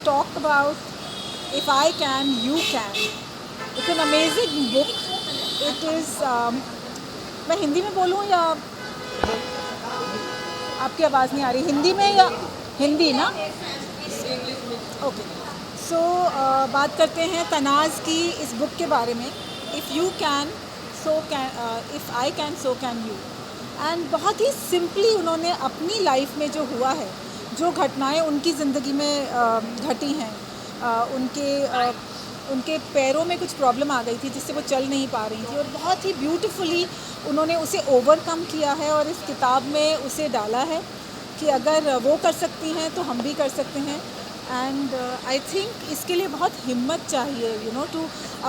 talk about If I Can, You Can. It's an amazing book. It is. मैं हिंदी में बोलूँ या आपकी आवाज़ नहीं आ रही? हिंदी में या हिंदी ना? ओके. सो बात करते हैं तनाज़ की इस बुक के बारे में. If you can so can, if I can so can you. And बहुत ही सिंपली उन्होंने अपनी लाइफ में जो हुआ है, जो घटनाएं उनकी ज़िंदगी में घटी हैं, उनके पैरों में कुछ प्रॉब्लम आ गई थी जिससे वो चल नहीं पा रही थी, और बहुत ही ब्यूटीफुली उन्होंने उसे ओवरकम किया है और इस किताब में उसे डाला है कि अगर वो कर सकती हैं तो हम भी कर सकते हैं. एंड आई थिंक इसके लिए बहुत हिम्मत चाहिए, टू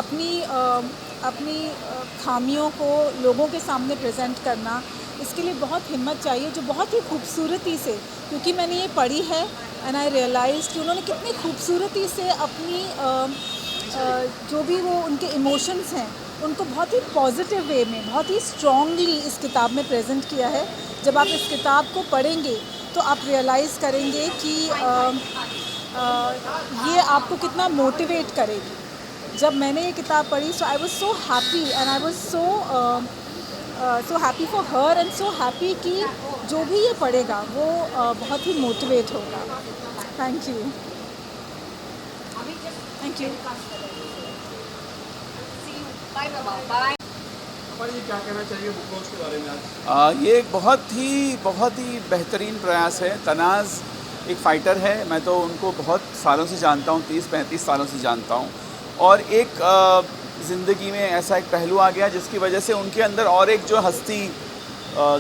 अपनी खामियों को लोगों के सामने प्रेजेंट करना. इसके लिए बहुत हिम्मत चाहिए, जो बहुत ही खूबसूरती से, क्योंकि मैंने ये पढ़ी है एंड आई रियलाइज़ कि उन्होंने कितनी खूबसूरती से अपनी जो भी वो उनके इमोशंस हैं उनको बहुत ही पॉजिटिव वे में, बहुत ही स्ट्रॉन्गली इस किताब में प्रेजेंट किया है. जब आप इस किताब को पढ़ेंगे तो आप रियलाइज़ करेंगे कि ये आपको कितना मोटिवेट करेगी. जब मैंने ये किताब पढ़ी, so I was so happy and I was so happy for her and so happy कि जो भी ये पढ़ेगा वो बहुत ही मोटिवेट होगा. Thank you. Thank you. क्या कहना चाहिए बुक लॉन्च के बारे में आज? ये एक बहुत ही बेहतरीन प्रयास है. तनाज़ एक फ़ाइटर है. मैं तो उनको बहुत सालों से जानता हूँ, 30-35 सालों से जानता हूँ. और एक ज़िंदगी में ऐसा एक पहलू आ गया जिसकी वजह से उनके अंदर और एक जो हस्ती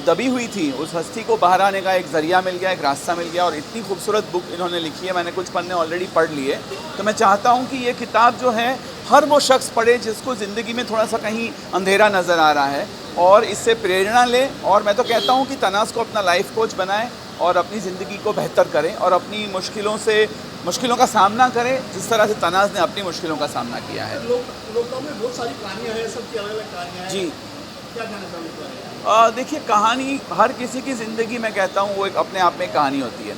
दबी हुई थी, उस हस्ती को बाहर आने का एक ज़रिया मिल गया, एक रास्ता मिल गया. और इतनी खूबसूरत बुक इन्होंने लिखी है. मैंने कुछ पन्ने ऑलरेडी पढ़ लिए. तो मैं चाहता हूँ कि ये किताब जो है हर वो शख्स पढ़े जिसको ज़िंदगी में थोड़ा सा कहीं अंधेरा नज़र आ रहा है, और इससे प्रेरणा ले. और मैं तो कहता हूँ कि तनाज़ को अपना लाइफ कोच बनाएं और अपनी ज़िंदगी को बेहतर करें और अपनी मुश्किलों का सामना करें जिस तरह से तनाज़ ने अपनी मुश्किलों का सामना किया है. लोकडाउन में बहुत सारी कहानियाँ हैं, सबकी अलग अलग कहानियाँ हैं. जी, क्या कहना चाहूँगा? देखिए, कहानी हर किसी की ज़िंदगी में, कहता हूँ, वो एक अपने आप में कहानी होती है.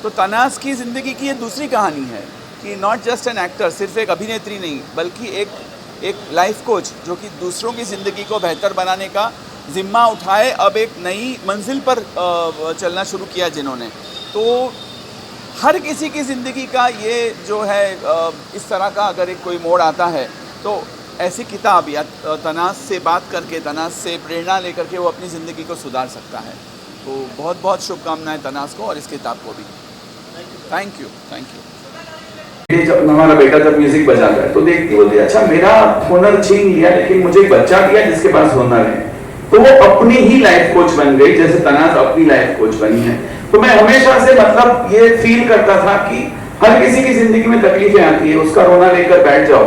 तो तनाज़ की ज़िंदगी की ये दूसरी कहानी है कि नॉट जस्ट एन एक्टर, सिर्फ एक अभिनेत्री नहीं, बल्कि एक लाइफ कोच जो कि दूसरों की ज़िंदगी को बेहतर बनाने का ज़िम्मा उठाए. अब एक नई मंजिल पर चलना शुरू किया जिन्होंने. तो हर किसी की ज़िंदगी का ये जो है इस तरह का अगर एक कोई मोड़ आता है तो ऐसी किताब या तनाज़ से बात करके, तनाज़ से प्रेरणा लेकर के वो अपनी ज़िंदगी को सुधार सकता है. तो बहुत बहुत शुभकामनाएं तनाज़ को और इस किताब को भी. Thank you. जब हमारा बेटा जब म्यूजिक बजाता है तो देखती बोलती, अच्छा मेरा हुनर छीन लिया लेकिन मुझे एक बच्चा दिया जिसके पास हुनर है. तो वो अपनी ही लाइफ कोच बन गई, जैसे तनाज़ अपनी लाइफ कोच बनी है. तो मैं हमेशा से मतलब ये फील करता था कि हर किसी की जिंदगी में तकलीफें आती है, उसका रोना लेकर बैठ जाओ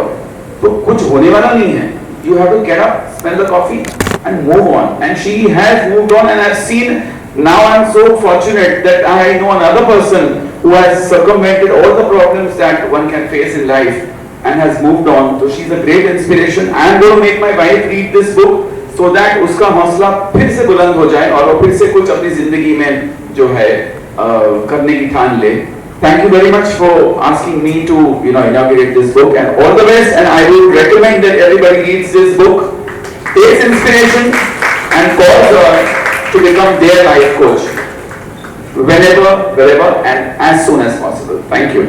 तो कुछ होने वाला नहीं है. You have to get up, smell the coffee and move on. And she has moved on and I have seen. Now I'm so fortunate that I know another person who has circumvented all the problems that one can face in life and has moved on. So she's a great inspiration. I am going to make my wife read this book so that उसका हौसला फिर से बुलंद हो जाए और वो फिर से कुछ अपनी जिंदगी में जो है करने की ठान ले. Thank you very much for asking me to inaugurate this book, and all the best. And I will recommend that everybody reads this book, takes inspiration, and calls her to become their life coach whenever, wherever, and as soon as possible. Thank you.